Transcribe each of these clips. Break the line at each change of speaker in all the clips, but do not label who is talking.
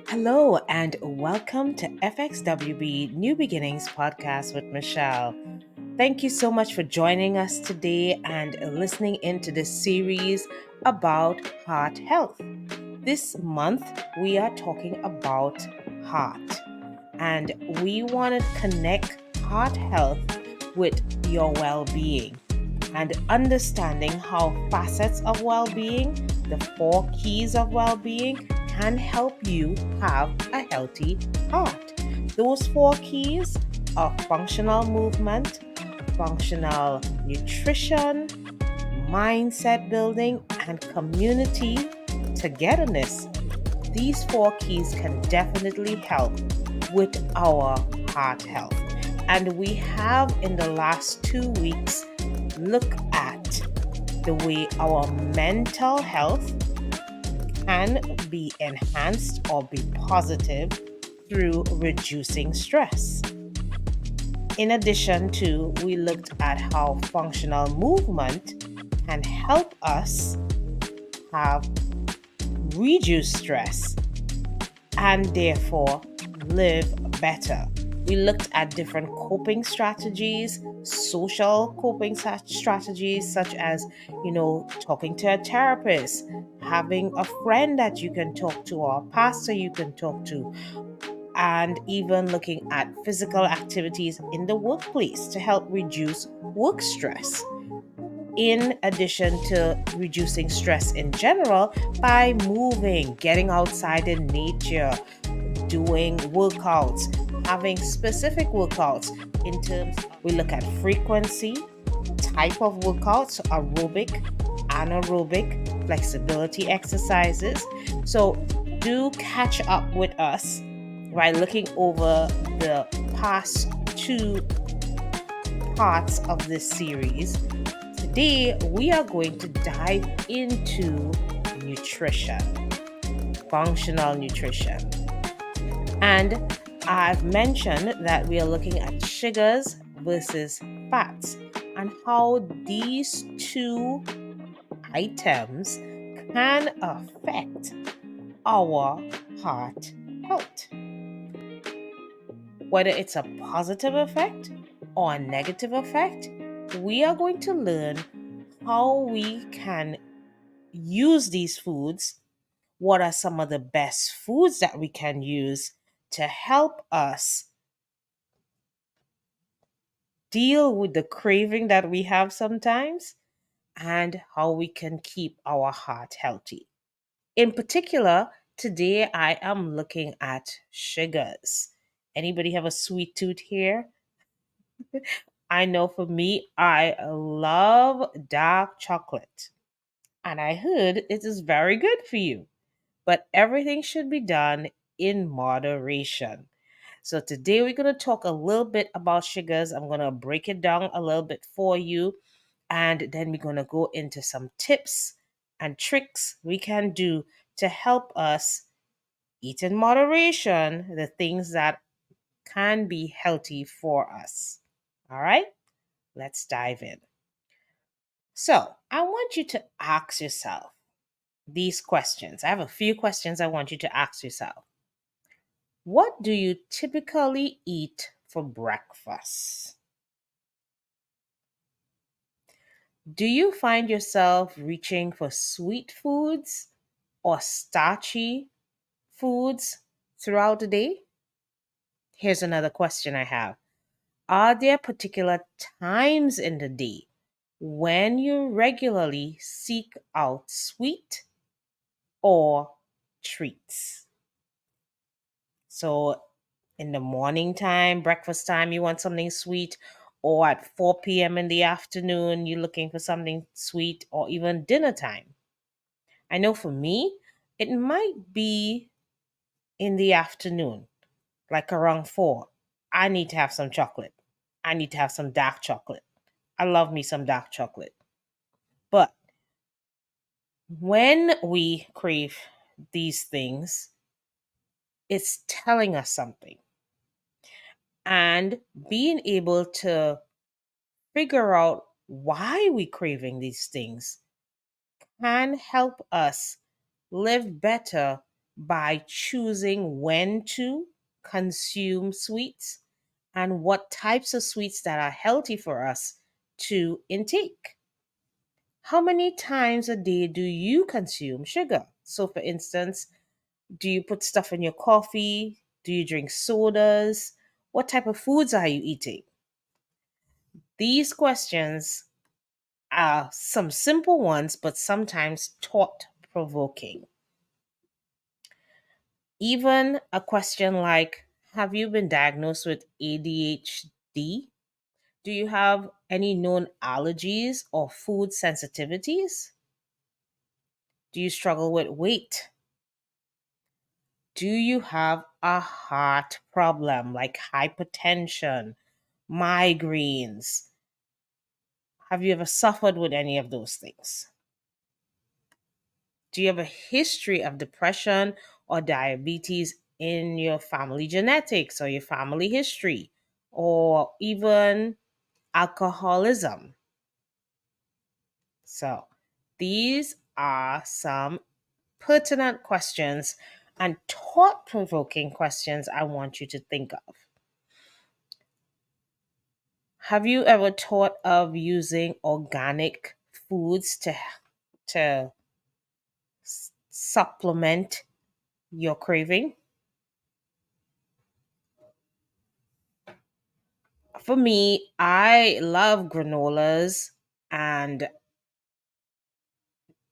Hello, and welcome to FXWB New Beginnings podcast with Michelle. Thank you so much for joining us today and listening into this series about heart health. This month, we are talking about heart, and we want to connect heart health with your well being and understanding how facets of well being, the four keys of well being, can help you have a healthy heart. Those four keys are functional movement, functional nutrition, mindset building, and community togetherness. These four keys can definitely help with our heart health. And we have in the last 2 weeks looked at the way our mental health can be enhanced or be positive through reducing stress. In addition to, we looked at how functional movement can help us have reduced stress and therefore live better. We looked at different coping strategies, social coping strategies, such as, talking to a therapist, having a friend that you can talk to, or a pastor you can talk to, and even looking at physical activities in the workplace to help reduce work stress. In addition to reducing stress in general by moving, getting outside in nature, doing workouts, having specific workouts in terms we look at frequency, type of workouts, aerobic, anaerobic, flexibility exercises. So do catch up with us by looking over the past two parts of this series. Today, we are going to dive into nutrition, functional nutrition. And I've mentioned that we are looking at sugars versus fats and how these two items can affect our heart health. Whether it's a positive effect or a negative effect, we are going to learn how we can use these foods. What are some of the best foods that we can use to help us deal with the craving that we have sometimes, and how we can keep our heart healthy? In particular, today I am looking at sugars. Anybody have a sweet tooth here? I know for me, I love dark chocolate. And I heard it is very good for you. But everything should be done in moderation. So today we're going to talk a little bit about sugars. I'm going to break it down a little bit for you. And then we're going to go into some tips and tricks we can do to help us eat in moderation the things that can be healthy for us. All right, let's dive in. So I want you to ask yourself these questions. I have a few questions I want you to ask yourself. What do you typically eat for breakfast? Do you find yourself reaching for sweet foods or starchy foods throughout the day? Here's another question I have. Are there particular times in the day when you regularly seek out sweet or treats? So in the morning time, breakfast time, you want something sweet, or at 4 p.m. in the afternoon, you're looking for something sweet, or even dinner time. I know for me, it might be in the afternoon, like around 4. I need to have some chocolate. I need to have some dark chocolate. I love me some dark chocolate. But when we crave these things, it's telling us something. And being able to figure out why we craving these things can help us live better by choosing when to consume sweets and what types of sweets that are healthy for us to intake. How many times a day do you consume sugar? So, for instance, do you put stuff in your coffee? Do you drink sodas? What type of foods are you eating? These questions are some simple ones, but sometimes thought provoking. Even a question like, have you been diagnosed with ADHD? Do you have any known allergies or food sensitivities? Do you struggle with weight? Do you have a heart problem like hypertension, migraines? Have you ever suffered with any of those things? Do you have a history of depression or diabetes in your family genetics or your family history, or even alcoholism? So, these are some pertinent questions and thought provoking questions I want you to think of. Have you ever thought of using organic foods to supplement your craving? For me, I love granolas and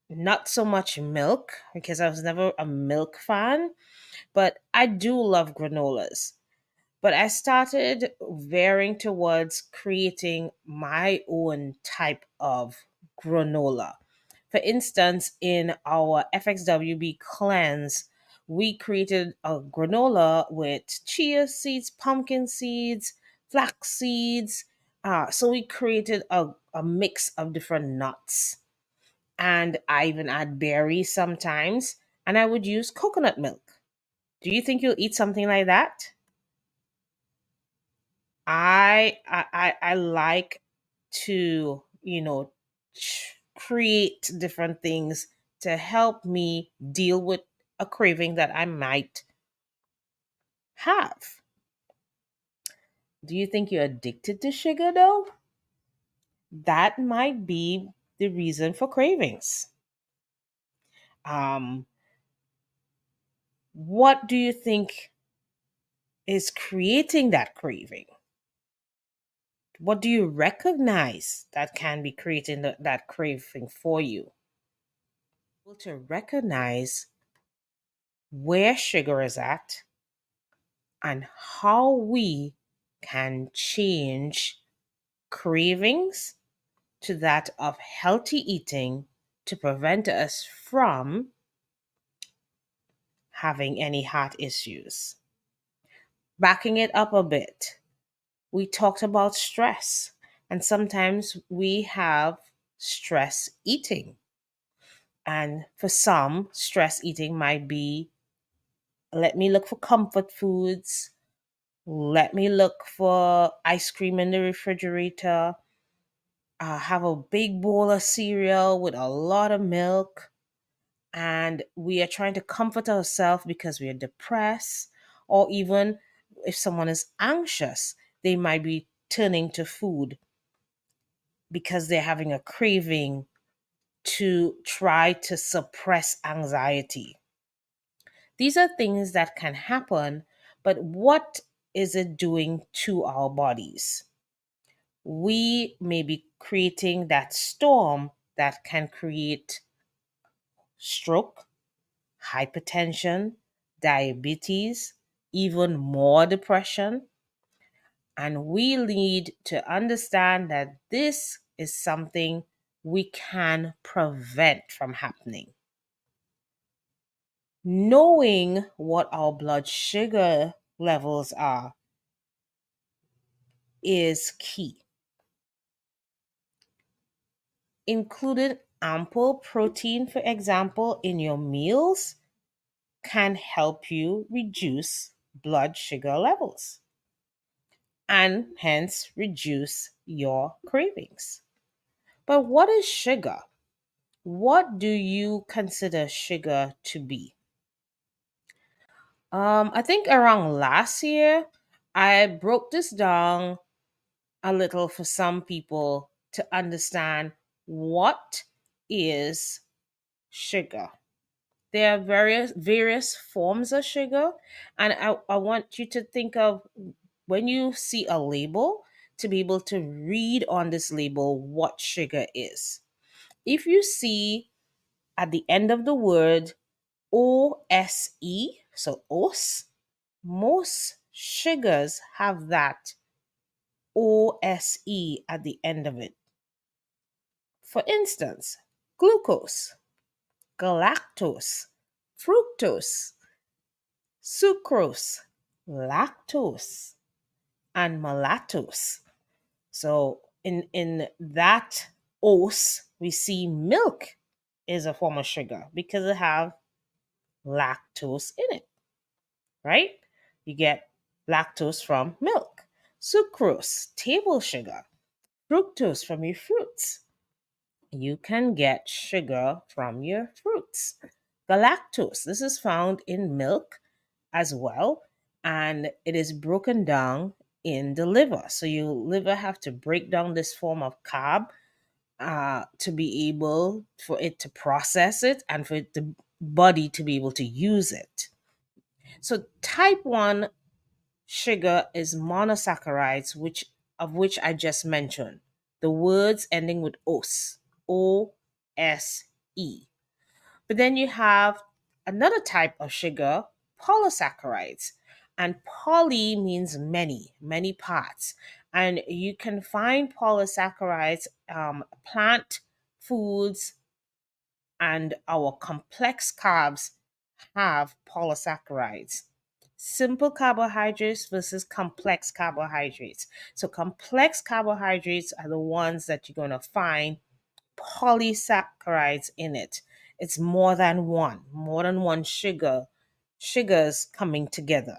not so much milk because I was never a milk fan, but I do love granolas. But I started veering towards creating my own type of granola. For instance, in our FXWB cleanse, we created a granola with chia seeds, pumpkin seeds, flax seeds. So we created a mix of different nuts. And I even add berries sometimes. And I would use coconut milk. Do you think you'll eat something like that? I like to, create different things to help me deal with a craving that I might have. Do you think you're addicted to sugar though? That might be the reason for cravings. Um, what do you think is creating that craving? What do you recognize that can be creating that craving for you? To recognize where sugar is at and how we can change cravings to that of healthy eating to prevent us from having any heart issues. Backing it up a bit, we talked about stress, and sometimes we have stress eating. And for some, stress eating might be, let me look for comfort foods. Let me look for ice cream in the refrigerator. Have a big bowl of cereal with a lot of milk. And we are trying to comfort ourselves because we are depressed. Or even if someone is anxious, they might be turning to food because they're having a craving to try to suppress anxiety. These are things that can happen, but what is it doing to our bodies? We may be creating that storm that can create stroke, hypertension, diabetes, even more depression. And we need to understand that this is something we can prevent from happening. Knowing what our blood sugar levels are is key. Including ample protein, for example, in your meals can help you reduce blood sugar levels and hence reduce your cravings. But what is sugar? What do you consider sugar to be? I think around last year, I broke this down a little for some people to understand what is sugar. There are various forms of sugar, and I want you to think of when you see a label to be able to read on this label what sugar is. If you see at the end of the word OSE, so OS, most sugars have that OSE at the end of it. For instance, glucose, galactose, fructose, sucrose, lactose, and maltose. So in that OS, we see milk is a form of sugar because it have lactose in it, right? You get lactose from milk, sucrose, table sugar, fructose from your fruits. You can get sugar from your fruits. Galactose, this is found in milk as well, and it is broken down in the liver. So your liver have to break down this form of carb to be able for it to process it and for the body to be able to use it. So type 1 sugar is monosaccharides, which I just mentioned. The words ending with os, O-S-E. But then you have another type of sugar, polysaccharides. And poly means many, many parts. And you can find polysaccharides, plant foods, and our complex carbs have polysaccharides. Simple carbohydrates versus complex carbohydrates. So, complex carbohydrates are the ones that you're going to find polysaccharides in it. It's more than one sugars coming together.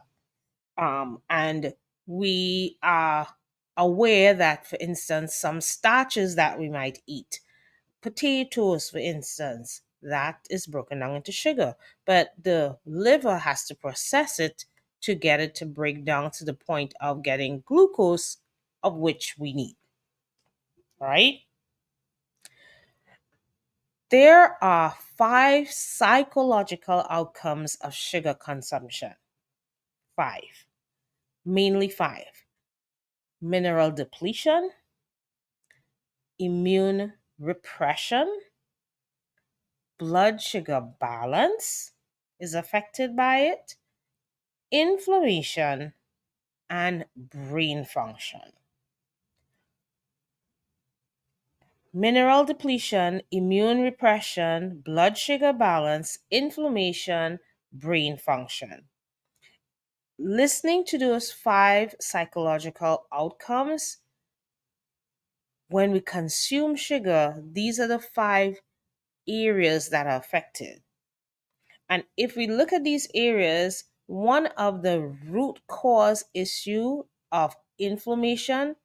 And we are aware that, for instance, some starches that we might eat, potatoes, for instance, that is broken down into sugar, but the liver has to process it to get it to break down to the point of getting glucose, of which we need, right? There are 5 psychological outcomes of sugar consumption. Five, mainly five: mineral depletion, immune repression, blood sugar balance is affected by it, inflammation, and brain function. Mineral depletion, immune repression, blood sugar balance, inflammation, brain function. Listening to those 5 psychological outcomes, when we consume sugar, these are the 5 areas that are affected. And if we look at these areas, one of the root cause issue of inflammation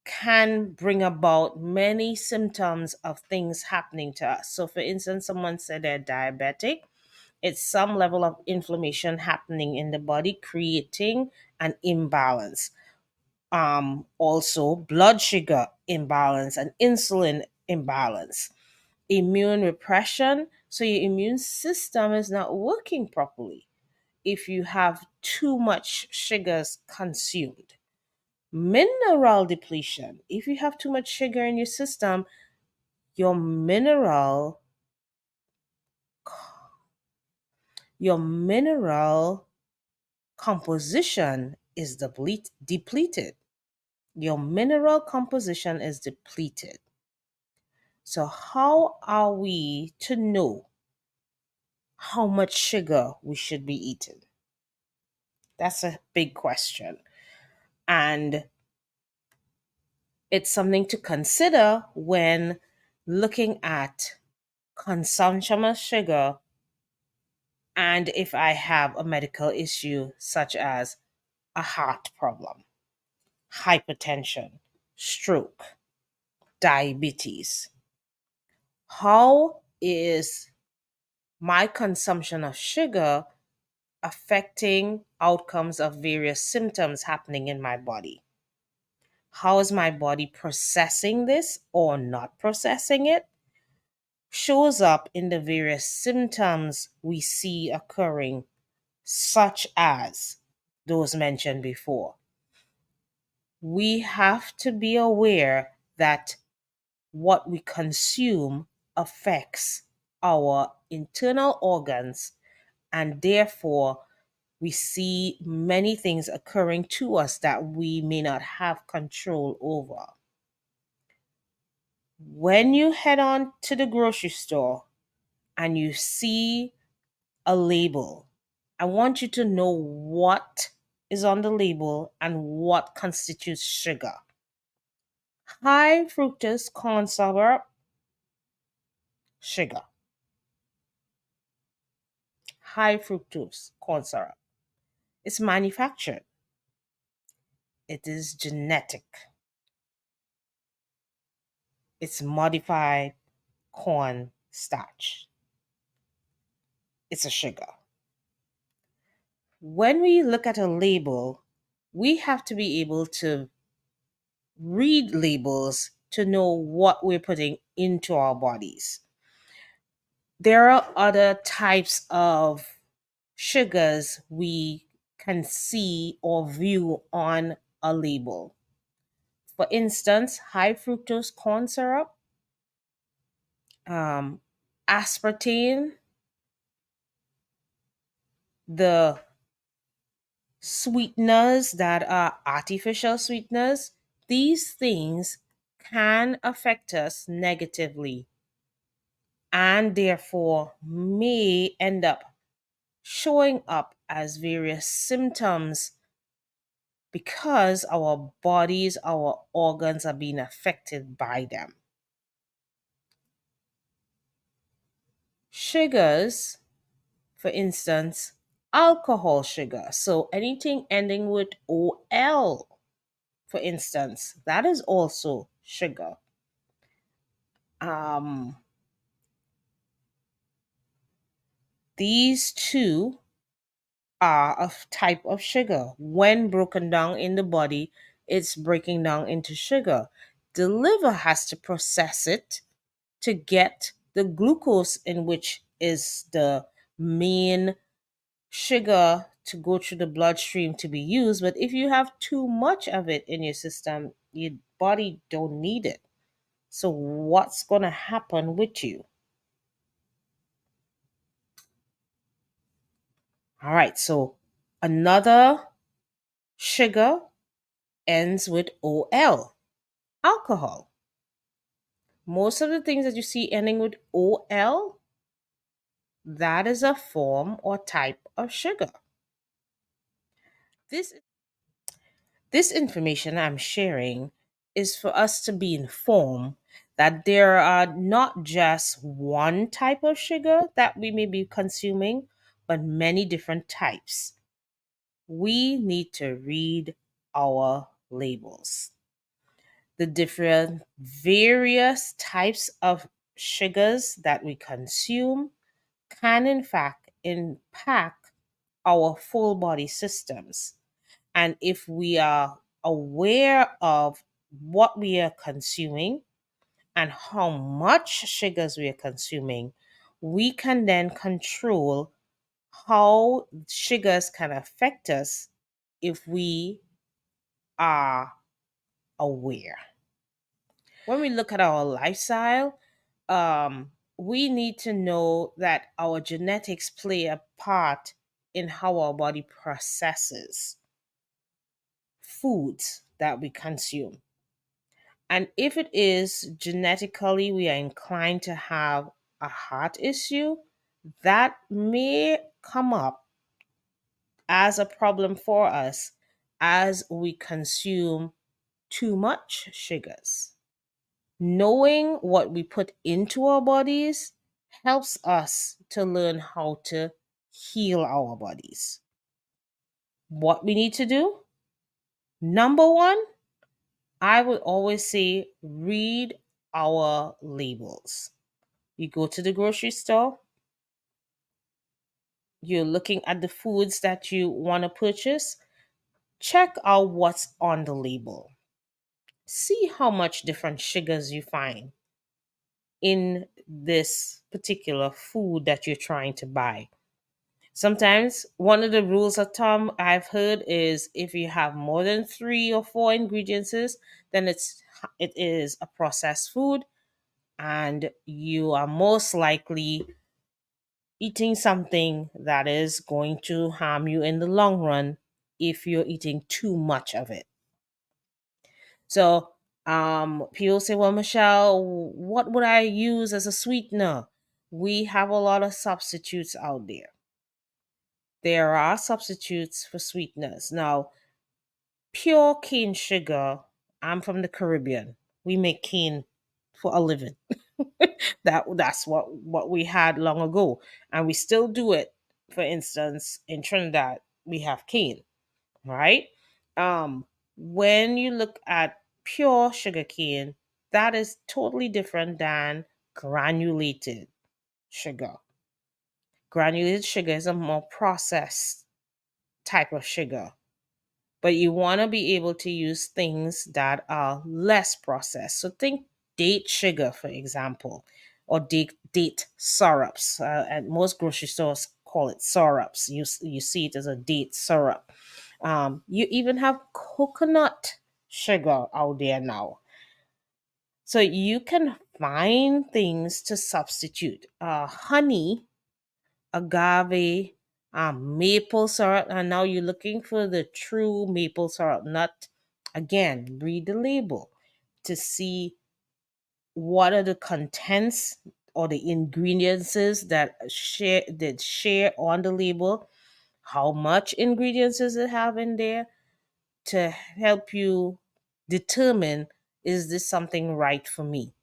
can bring about many symptoms of things happening to us. So, for instance, someone said they're diabetic, it's some level of inflammation happening in the body, creating an imbalance. Also, blood sugar imbalance and insulin imbalance, immune repression. So, your immune system is not working properly if you have too much sugars consumed. Mineral depletion. If you have too much sugar in your system, your mineral composition is depleted. Your mineral composition is depleted. So how are we to know how much sugar we should be eating? That's a big question. And it's something to consider when looking at consumption of sugar, and if I have a medical issue such as a heart problem, hypertension, stroke, diabetes. How is my consumption of sugar affecting outcomes of various symptoms happening in my body. How is my body processing this or not processing it? Shows up in the various symptoms we see occurring, such as those mentioned before. We have to be aware that what we consume affects our internal organs, and therefore we see many things occurring to us that we may not have control over. When you head on to the grocery store and you see a label, I want you to know what is on the label and what constitutes sugar. High fructose corn syrup, sugar. High fructose corn syrup. It's manufactured. It is genetic. It's modified corn starch. It's a sugar. When we look at a label, we have to be able to read labels to know what we're putting into our bodies. There are other types of sugars we can see or view on a label. For instance, high fructose corn syrup, um, aspartame, the sweeteners that are artificial sweeteners, these things can affect us negatively and therefore may end up showing up as various symptoms because our bodies, our organs are being affected by them. Sugars, for instance, alcohol sugar. So anything ending with OL, for instance, that is also sugar. Um, these two are a type of sugar. When broken down in the body, it's breaking down into sugar. The liver has to process it to get the glucose, in which is the main sugar, to go through the bloodstream to be used. But if you have too much of it in your system, your body don't need it. So what's going to happen with you? All right, so another sugar ends with OL, alcohol. Most of the things that you see ending with OL, that is a form or type of sugar. This this information I'm sharing is for us to be informed that there are not just one type of sugar that we may be consuming, but many different types. We need to read our labels. The different various types of sugars that we consume can, in fact, impact our full body systems. And if we are aware of what we are consuming and how much sugars we are consuming, we can then control how sugars can affect us if we are aware. When we look at our lifestyle, we need to know that our genetics play a part in how our body processes foods that we consume. And if it is genetically we are inclined to have a heart issue, that may come up as a problem for us as we consume too much sugars. Knowing what we put into our bodies helps us to learn how to heal our bodies. What we need to do? Number one, I would always say read our labels. You go to the grocery store, you're looking at the foods that you want to purchase, check out what's on the label. See how much different sugars you find in this particular food that you're trying to buy. Sometimes one of the rules of thumb I've heard is if you have more than 3 or 4 ingredients, then it is a processed food, and you are most likely eating something that is going to harm you in the long run if you're eating too much of it. So people say, well, Michelle, what would I use as a sweetener? We have a lot of substitutes out there. There are substitutes for sweeteners. Now, pure cane sugar, I'm from the Caribbean. We make cane for a living. That's what we had long ago. And we still do it. For instance, in Trinidad, we have cane, right? Um, when you look at pure sugar cane, that is totally different than granulated sugar. Granulated sugar is a more processed type of sugar, but you want to be able to use things that are less processed. So think date sugar, for example, or date syrups. And most grocery stores call it syrups. You see it as a date syrup. You even have coconut sugar out there now. So you can find things to substitute. Honey, agave, maple syrup, and now you're looking for the true maple syrup. Not again, read the label to see what are the contents or the ingredients that share on the label, how much ingredients does it have in there to help you determine, is this something right for me?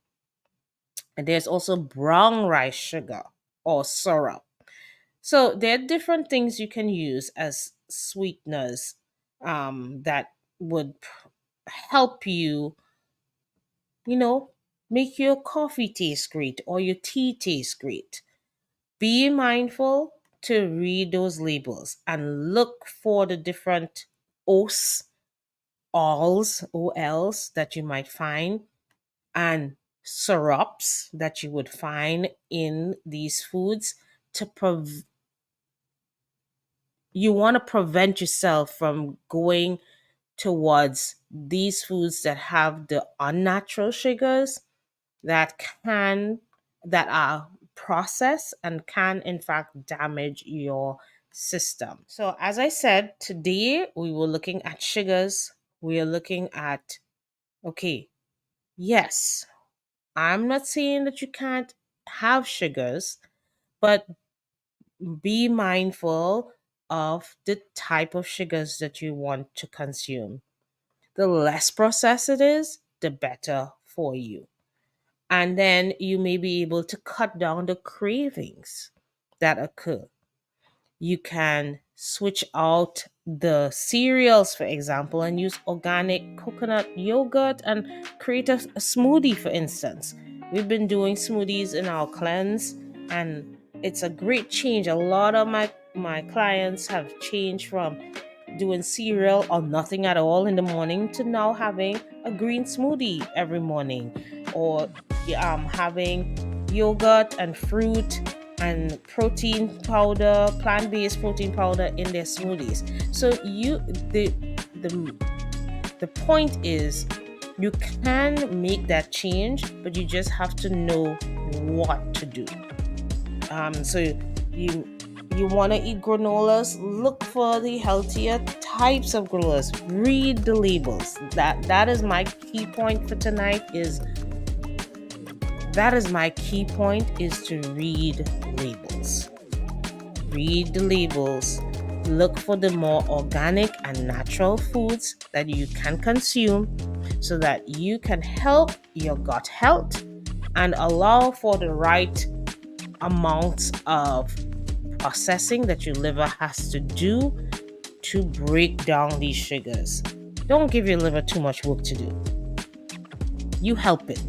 And there's also brown rice sugar or syrup. So there are different things you can use as sweeteners that would help you, you know, make your coffee taste great or your tea taste great. Be mindful to read those labels and look for the different O's, OLs that you might find, and syrups that you would find in these foods to you want to prevent yourself from going towards these foods that have the unnatural sugars that can that are processed and can in fact damage your system. So as I said, today we were looking at sugars. We are looking at, okay, yes, I'm not saying that you can't have sugars, but be mindful of the type of sugars that you want to consume. The less processed it is, the better for you. And then you may be able to cut down the cravings that occur. You can switch out the cereals, for example, and use organic coconut yogurt and create a smoothie, for instance. We've been doing smoothies in our cleanse, and it's a great change. A lot of my clients have changed from doing cereal or nothing at all in the morning to now having a green smoothie every morning, or having yogurt and fruit and protein powder, plant-based protein powder in their smoothies. So the the point is, you can make that change, but you just have to know what to do. So you you want to eat granolas, look for the healthier types of granolas. Read the labels. That is my key point for tonight. Is to read labels. Read the labels. Look for the more organic and natural foods that you can consume so that you can help your gut health and allow for the right amount of processing that your liver has to do to break down these sugars. Don't give your liver too much work to do. You help it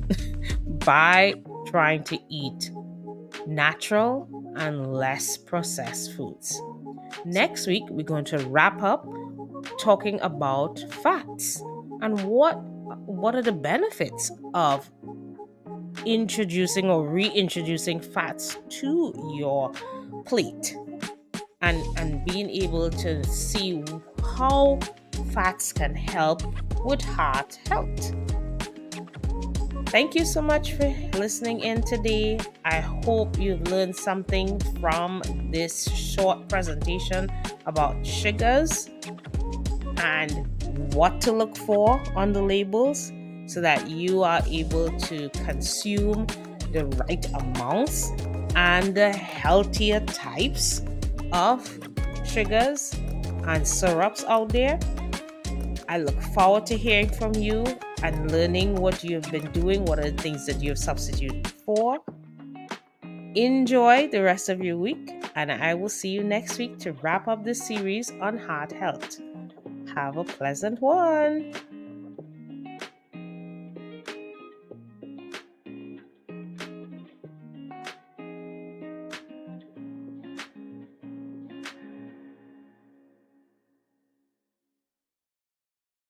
by trying to eat natural and less processed foods. Next week, we're going to wrap up talking about fats and what are the benefits of introducing or reintroducing fats to your plate, and being able to see how fats can help with heart health. Thank you so much for listening in today. I hope you've learned something from this short presentation about sugars and what to look for on the labels so that you are able to consume the right amounts and the healthier types of sugars and syrups out there. I look forward to hearing from you and learning what you've been doing, what are the things that you've substituted for. Enjoy the rest of your week, and I will see you next week to wrap up this series on heart health. Have a pleasant one.